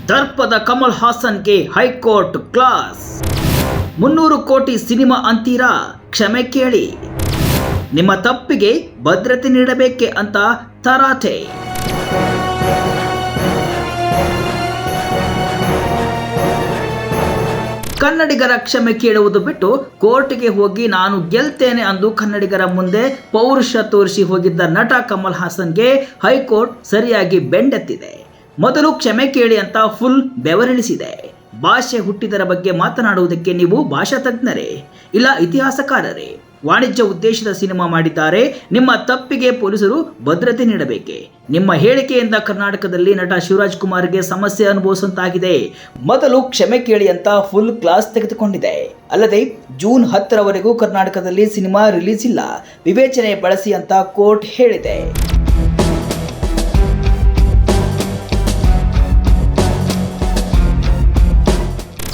ದರ್ಪದ Kamal ಹಾಸನ್ಗೆ high court class. 300 ಕೋಟಿ cinema ಅಂತೀರಾ, ಕ್ಷಮೆ ಕೇಳಿ. ನಿಮ್ಮ ತಪ್ಪಿಗೆ ಭದ್ರತೆ ನೀಡಬೇಕೆ ಅಂತ ತರಾಟೆ. ಕನ್ನಡಿಗರ ಕ್ಷಮೆ ಕೇಳುವುದು ಬಿಟ್ಟು ಕೋರ್ಟ್ಗೆ ಹೋಗಿ ನಾನು ಗೆಲ್ತೇನೆ ಅಂದು ಕನ್ನಡಿಗರ ಮುಂದೆ ಪೌರುಷ ತೋರಿಸಿ ಹೋಗಿದ್ದ ನಟ ಕಮಲ್ ಹಾಸನ್ಗೆ ಹೈಕೋರ್ಟ್ ಸರಿಯಾಗಿ ಬೆಂಡೆತ್ತಿದೆ. ಮೊದಲು ಕ್ಷಮೆ ಕೇಳಿ ಅಂತ ಫುಲ್ ಬೆವರಿಳಿಸಿದೆ. ಭಾಷೆ ಹುಟ್ಟಿದರ ಬಗ್ಗೆ ಮಾತನಾಡುವುದಕ್ಕೆ ನೀವು ಭಾಷಾ ತಜ್ಞರೇ ಇಲ್ಲ ಇತಿಹಾಸಕಾರರೇ? ವಾಣಿಜ್ಯ ಉದ್ದೇಶದ ಸಿನಿಮಾ ಮಾಡಿದ್ದಾರೆ, ನಿಮ್ಮ ತಪ್ಪಿಗೆ ಪೊಲೀಸರು ಭದ್ರತೆ ನೀಡಬೇಕೆ? ನಿಮ್ಮ ಹೇಳಿಕೆಯಿಂದ ಕರ್ನಾಟಕದಲ್ಲಿ ನಟ ಶಿವರಾಜ್ ಕುಮಾರ್ಗೆ ಸಮಸ್ಯೆ ಅನುಭವಿಸುವಂತಾಗಿದೆ. ಮೊದಲು ಕ್ಷಮೆ ಕೇಳಿ ಅಂತ ಫುಲ್ ಕ್ಲಾಸ್ ತೆಗೆದುಕೊಂಡಿದೆ. ಅಲ್ಲದೆ ಜೂನ್ 10ರವರೆಗೂ ಕರ್ನಾಟಕದಲ್ಲಿ ಸಿನಿಮಾ ರಿಲೀಸ್ ಇಲ್ಲ, ವಿವೇಚನೆ ಬಳಸಿ ಅಂತ ಕೋರ್ಟ್ ಹೇಳಿದೆ.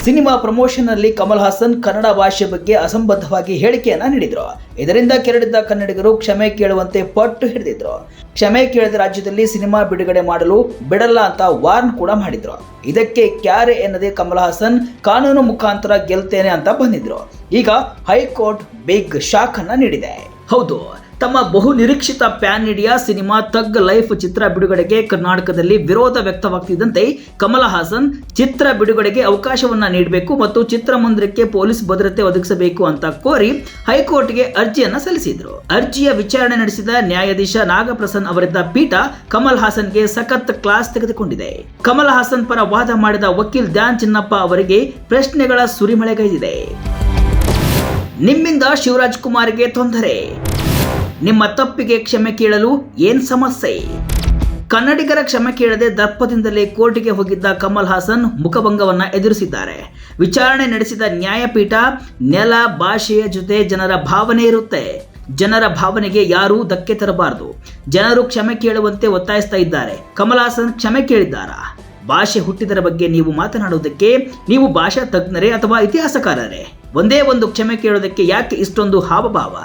ಸಿನಿಮಾ ಪ್ರಮೋಷನ್ ನಲ್ಲಿ ಕಮಲ್ ಹಾಸನ್ ಕನ್ನಡ ಭಾಷೆ ಬಗ್ಗೆ ಅಸಂಬದ್ಧವಾಗಿ ಹೇಳಿಕೆಯನ್ನ ನೀಡಿದ್ರು. ಇದರಿಂದ ಕೆರಳಿದ್ದ ಕನ್ನಡಿಗರು ಕ್ಷಮೆ ಕೇಳುವಂತೆ ಪಟ್ಟು ಹಿಡಿದಿದ್ರು. ಕ್ಷಮೆ ಕೇಳಿದ ರಾಜ್ಯದಲ್ಲಿ ಸಿನಿಮಾ ಬಿಡುಗಡೆ ಮಾಡಲು ಬಿಡಲ್ಲ ಅಂತ ವಾರ್ನ್ ಕೂಡ ಮಾಡಿದ್ರು. ಇದಕ್ಕೆ ಕ್ಯಾರೆ ಎನ್ನದೆ ಕಮಲ್ ಹಾಸನ್ ಕಾನೂನು ಮುಖಾಂತರ ಗೆಲ್ತೇನೆ ಅಂತ ಬಂದಿದ್ರು. ಈಗ ಹೈಕೋರ್ಟ್ ಬಿಗ್ ಶಾಕ್ ಅನ್ನ ನೀಡಿದೆ. ಹೌದು, ತಮ್ಮ ಬಹು ನಿರೀಕ್ಷಿತ ಪ್ಯಾನ್ ಇಂಡಿಯಾ ಸಿನಿಮಾ ಥಗ್ ಲೈಫ್ ಚಿತ್ರ ಬಿಡುಗಡೆಗೆ ಕರ್ನಾಟಕದಲ್ಲಿ ವಿರೋಧ ವ್ಯಕ್ತವಾಗ್ತಿದ್ದಂತೆ ಕಮಲ್ ಹಾಸನ್ ಚಿತ್ರ ಬಿಡುಗಡೆಗೆ ಅವಕಾಶವನ್ನ ನೀಡಬೇಕು ಮತ್ತು ಚಿತ್ರಮಂದಿರಕ್ಕೆ ಪೊಲೀಸ್ ಭದ್ರತೆ ಒದಗಿಸಬೇಕು ಅಂತ ಕೋರಿ ಹೈಕೋರ್ಟ್ಗೆ ಅರ್ಜಿಯನ್ನ ಸಲ್ಲಿಸಿದ್ರು. ಅರ್ಜಿಯ ವಿಚಾರಣೆ ನಡೆಸಿದ ನ್ಯಾಯಾಧೀಶ ನಾಗಪ್ರಸನ್ನ ಅವರಿದ್ದ ಪೀಠ ಕಮಲ್ ಹಾಸನ್ಗೆ ಸಖತ್ ಕ್ಲಾಸ್ ತೆಗೆದುಕೊಂಡಿದೆ. ಕಮಲ್ ಹಾಸನ್ ಪರ ವಾದ ಮಾಡಿದ ವಕೀಲ್ ಧ್ಯಾನ್ ಚಿನ್ನಪ್ಪ ಅವರಿಗೆ ಪ್ರಶ್ನೆಗಳ ಸುರಿಮಳೆಗೈದಿದೆ. ನಿಮ್ಮಿಂದ ಶಿವರಾಜ್ ಕುಮಾರ್ಗೆ ತೊಂದರೆ, ನಿಮ್ಮ ತಪ್ಪಿಗೆ ಕ್ಷಮೆ ಕೇಳಲು ಏನ್ ಸಮಸ್ಯೆ? ಕನ್ನಡಿಗರ ಕ್ಷಮೆ ಕೇಳದೆ ದರ್ಪದಿಂದಲೇ ಕೋರ್ಟಿಗೆ ಹೋಗಿದ್ದ ಕಮಲ್ ಹಾಸನ್ ಮುಖಭಂಗವನ್ನ ಎದುರಿಸಿದ್ದಾರೆ. ವಿಚಾರಣೆ ನಡೆಸಿದ ನ್ಯಾಯಪೀಠ, ನೆಲ ಭಾಷೆಯ ಜೊತೆ ಜನರ ಭಾವನೆ ಇರುತ್ತೆ, ಜನರ ಭಾವನೆಗೆ ಯಾರೂ ಧಕ್ಕೆ ತರಬಾರದು, ಜನರು ಕ್ಷಮೆ ಕೇಳುವಂತೆ ಒತ್ತಾಯಿಸ್ತಾ ಇದ್ದಾರೆ. ಕಮಲ್ ಹಾಸನ್ ಕ್ಷಮೆ ಕೇಳಿದ್ದಾರಾ? ಭಾಷೆ ಹುಟ್ಟಿದರ ಬಗ್ಗೆ ನೀವು ಮಾತನಾಡುವುದಕ್ಕೆ ನೀವು ಭಾಷಾ ತಜ್ಞರೇ ಅಥವಾ ಇತಿಹಾಸಕಾರರೇ? ಒಂದೇ ಒಂದು ಕ್ಷಮೆ ಕೇಳೋದಕ್ಕೆ ಯಾಕೆ ಇಷ್ಟೊಂದು ಹಾವಭಾವ?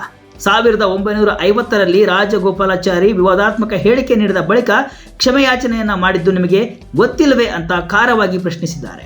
1950ರಲ್ಲಿ ರಾಜಗೋಪಾಲಾಚಾರಿ ವಿವಾದಾತ್ಮಕ ಹೇಳಿಕೆ ನೀಡಿದ ಬಳಿಕ ಕ್ಷಮೆಯಾಚನೆಯನ್ನ ಮಾಡಿದ್ದು ನಿಮಗೆ ಗೊತ್ತಿಲ್ಲವೇ ಅಂತ ಖಾರವಾಗಿ ಪ್ರಶ್ನಿಸಿದ್ದಾರೆ.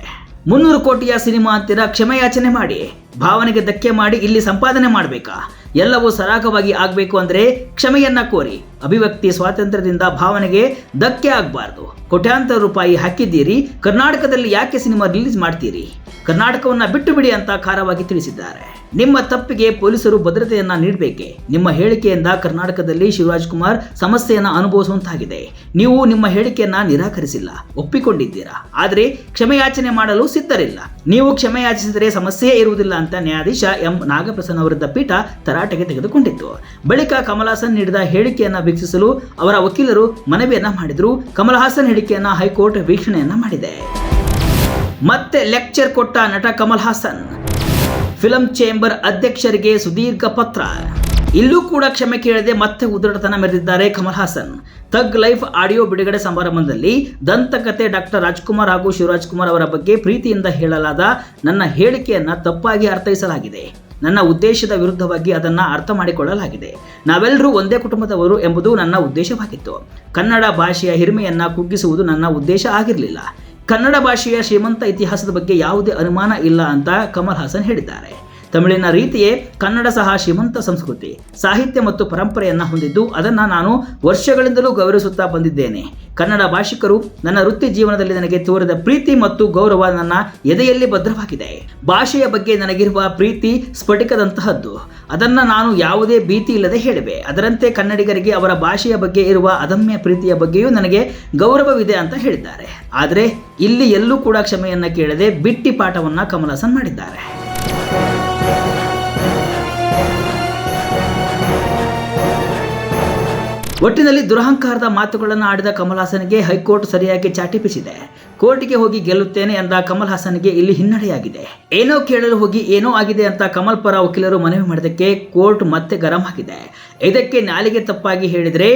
300 ಕೋಟಿಯ ಸಿನಿಮಾ ಅಂತೀರಾ, ಕ್ಷಮೆಯಾಚನೆ ಮಾಡಿ. ಭಾವನೆಗೆ ಧಕ್ಕೆ ಮಾಡಿ ಇಲ್ಲಿ ಸಂಪಾದನೆ ಮಾಡಬೇಕಾ? ಎಲ್ಲವೂ ಸರಾಗವಾಗಿ ಆಗಬೇಕು ಅಂದ್ರೆ ಕ್ಷಮೆಯನ್ನ ಕೋರಿ. ಅಭಿವ್ಯಕ್ತಿ ಸ್ವಾತಂತ್ರ್ಯದಿಂದ ಭಾವನೆಗೆ ಧಕ್ಕೆ ಆಗಬಾರ್ದು. ಕೋಟ್ಯಾಂತರ ರೂಪಾಯಿ ಹಾಕಿದ್ದೀರಿ, ಕರ್ನಾಟಕದಲ್ಲಿ ಯಾಕೆ ಸಿನಿಮಾ ರಿಲೀಸ್ ಮಾಡ್ತೀರಿ? ಕರ್ನಾಟಕವನ್ನ ಬಿಟ್ಟು ಬಿಡಿ ಅಂತ ಖಾರವಾಗಿ ತಿಳಿಸಿದ್ದಾರೆ. ನಿಮ್ಮ ತಪ್ಪಿಗೆ ಪೊಲೀಸರು ಭದ್ರತೆಯನ್ನ ನೀಡಬೇಕೆ? ನಿಮ್ಮ ಹೇಳಿಕೆಯಿಂದ ಕರ್ನಾಟಕದಲ್ಲಿ ಶಿವರಾಜ್ ಕುಮಾರ್ ಸಮಸ್ಯೆಯನ್ನ ಅನುಭವಿಸುವಂತಾಗಿದೆ. ನೀವು ನಿಮ್ಮ ಹೇಳಿಕೆಯನ್ನ ನಿರಾಕರಿಸಿಲ್ಲ, ಒಪ್ಪಿಕೊಂಡಿದ್ದೀರಾ, ಆದರೆ ಕ್ಷಮೆಯಾಚನೆ ಮಾಡಲು ಸಿದ್ಧರಿಲ್ಲ. ನೀವು ಕ್ಷಮೆಯಾಚಿಸಿದರೆ ಸಮಸ್ಯೆ ಇರುವುದಿಲ್ಲ ಅಂತ ನ್ಯಾಯಾಧೀಶ ಎಂ ನಾಗಪ್ರಸನ್ನ ಅವರಿದ್ದ ಪೀಠ ತರಾಟೆಗೆ ತೆಗೆದುಕೊಂಡಿತ್ತು. ಬಳಿಕ ಕಮಲ್ ಹಾಸನ್ ನೀಡಿದ ಹೇಳಿಕೆಯನ್ನ ವೀಕ್ಷಿಸಲು ಅವರ ವಕೀಲರು ಮನವಿಯನ್ನ ಮಾಡಿದ್ರು. ಕಮಲ್ ಹಾಸನ್ ಹೇಳಿಕೆಯನ್ನ ಹೈಕೋರ್ಟ್ ವೀಕ್ಷಣೆಯನ್ನ ಮಾಡಿದೆ. ಮತ್ತೆ ಲೆಕ್ಚರ್ ಕೊಟ್ಟ ನಟ ಕಮಲ್ ಹಾಸನ್. ಫಿಲಂ ಚೇಂಬರ್ ಅಧ್ಯಕ್ಷರಿಗೆ ಸುದೀರ್ಘ ಪತ್ರ. ಇಲ್ಲೂ ಕೂಡ ಕ್ಷಮೆ ಕೇಳದೆ ಮತ್ತೆ ಉದ್ಧಟತನ ಮೆರೆದಿದ್ದಾರೆ ಕಮಲ್ ಹಾಸನ್. ಥಗ್ ಲೈಫ್ ಆಡಿಯೋ ಬಿಡುಗಡೆ ಸಮಾರಂಭದಲ್ಲಿ ದಂತಕತೆ ಡಾಕ್ಟರ್ ರಾಜ್ಕುಮಾರ್ ಹಾಗೂ ಶಿವರಾಜ್ ಕುಮಾರ್ ಅವರ ಬಗ್ಗೆ ಪ್ರೀತಿಯಿಂದ ಹೇಳಲಾದ ನನ್ನ ಹೇಳಿಕೆಯನ್ನ ತಪ್ಪಾಗಿ ಅರ್ಥೈಸಲಾಗಿದೆ. ನನ್ನ ಉದ್ದೇಶದ ವಿರುದ್ಧವಾಗಿ ಅದನ್ನ ಅರ್ಥ ಮಾಡಿಕೊಳ್ಳಲಾಗಿದೆ. ನಾವೆಲ್ಲರೂ ಒಂದೇ ಕುಟುಂಬದವರು ಎಂಬುದು ನನ್ನ ಉದ್ದೇಶವಾಗಿತ್ತು. ಕನ್ನಡ ಭಾಷೆಯ ಹಿರಿಮೆಯನ್ನ ಕುಗ್ಗಿಸುವುದು ನನ್ನ ಉದ್ದೇಶ ಆಗಿರಲಿಲ್ಲ. ಕನ್ನಡ ಭಾಷೆಯ ಶ್ರೀಮಂತ ಇತಿಹಾಸದ ಬಗ್ಗೆ ಯಾವುದೇ ಅನುಮಾನ ಇಲ್ಲ ಅಂತ ಕಮಲ್ ಹಾಸನ್ ಹೇಳಿದ್ದಾರೆ. ತಮಿಳಿನ ರೀತಿಯೇ ಕನ್ನಡ ಸಹ ಶ್ರೀಮಂತ ಸಂಸ್ಕೃತಿ, ಸಾಹಿತ್ಯ ಮತ್ತು ಪರಂಪರೆಯನ್ನ ಹೊಂದಿದ್ದು ಅದನ್ನ ನಾನು ವರ್ಷಗಳಿಂದಲೂ ಗೌರವಿಸುತ್ತಾ ಬಂದಿದ್ದೇನೆ. ಕನ್ನಡ ಭಾಷಿಕರು ನನ್ನ ವೃತ್ತಿ ಜೀವನದಲ್ಲಿ ನನಗೆ ತೋರಿದ ಪ್ರೀತಿ ಮತ್ತು ಗೌರವ ನನ್ನ ಎದೆಯಲ್ಲಿ ಭದ್ರವಾಗಿದೆ. ಭಾಷೆಯ ಬಗ್ಗೆ ನನಗಿರುವ ಪ್ರೀತಿ ಸ್ಫಟಿಕದಂತಹದ್ದು. ಅದನ್ನ ನಾನು ಯಾವುದೇ ಭೀತಿ ಇಲ್ಲದೆ ಹೇಳಿವೆ. ಅದರಂತೆ ಕನ್ನಡಿಗರಿಗೆ ಅವರ ಭಾಷೆಯ ಬಗ್ಗೆ ಇರುವ ಅದಮ್ಯ ಪ್ರೀತಿಯ ಬಗ್ಗೆಯೂ ನನಗೆ ಗೌರವವಿದೆ ಅಂತ ಹೇಳಿದ್ದಾರೆ. ಆದರೆ ಇಲ್ಲಿ ಎಲ್ಲೂ ಕೂಡ ಕ್ಷಮೆಯನ್ನ ಕೇಳದೆ ಬಿಟ್ಟಿ ಪಾಠವನ್ನ ಕಮಲ್ ಹಾಸನ್ ಮಾಡಿದ್ದಾರೆ. ಒಟ್ಟಿನಲ್ಲಿ ದುರಹಂಕಾರದ ಮಾತುಗಳನ್ನು ಆಡಿದ ಕಮಲ್ ಹಾಸನ್ಗೆ ಹೈಕೋರ್ಟ್ ಸರಿಯಾಗಿ ಚಾಟಿ ಬೀಸಿದೆ. ಕೋರ್ಟಿಗೆ ಹೋಗಿ ಗೆಲ್ಲುತ್ತೇನೆ ಎಂದ ಕಮಲ್ ಹಾಸನ್ಗೆ ಇಲ್ಲಿ ಹಿನ್ನಡೆಯಾಗಿದೆ. ಏನೋ ಕೇಳಲು ಹೋಗಿ ಏನೋ ಆಗಿದೆ ಅಂತ ಕಮಲ್ ಪರ ವಕೀಲರು ಮನವಿ ಮಾಡಿದ್ದಕ್ಕೆ ಕೋರ್ಟ್ ಮತ್ತೆ ಗರಂ ಆಗಿದೆ. ಇದಕ್ಕೆ ನಾಲಿಗೆ ತಪ್ಪಾಗಿ ಹೇಳಿದ್ರೆ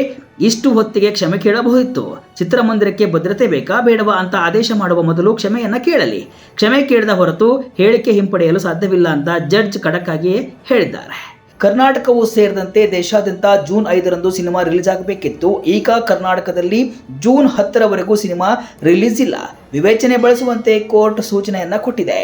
ಇಷ್ಟು ಹೊತ್ತಿಗೆ ಕ್ಷಮೆ ಕೇಳಬಹುದಿತ್ತು. ಚಿತ್ರಮಂದಿರಕ್ಕೆ ಭದ್ರತೆ ಬೇಕಾ ಬೇಡವಾ ಅಂತ ಆದೇಶ ಮಾಡುವ ಮೊದಲು ಕ್ಷಮೆಯನ್ನ ಕೇಳಲಿ. ಕ್ಷಮೆ ಕೇಳದ ಹೊರತು ಹೇಳಿಕೆ ಹಿಂಪಡೆಯಲು ಸಾಧ್ಯವಿಲ್ಲ ಅಂತ ಜಡ್ಜ್ ಖಡಕ್ ಆಗಿ ಹೇಳಿದ್ದಾರೆ. ಕರ್ನಾಟಕವೂ ಸೇರಿದಂತೆ ದೇಶಾದ್ಯಂತ ಜೂನ್ 5ರಂದು ಸಿನಿಮಾ ರಿಲೀಸ್ ಆಗಬೇಕಿತ್ತು. ಈಗ ಕರ್ನಾಟಕದಲ್ಲಿ ಜೂನ್ 10ರವರೆಗೂ ಸಿನಿಮಾ ರಿಲೀಸ್ ಇಲ್ಲ. ವಿವೇಚನೆ ಬಳಸುವಂತೆ ಕೋರ್ಟ್ ಸೂಚನೆಯನ್ನ ಕೊಟ್ಟಿದೆ.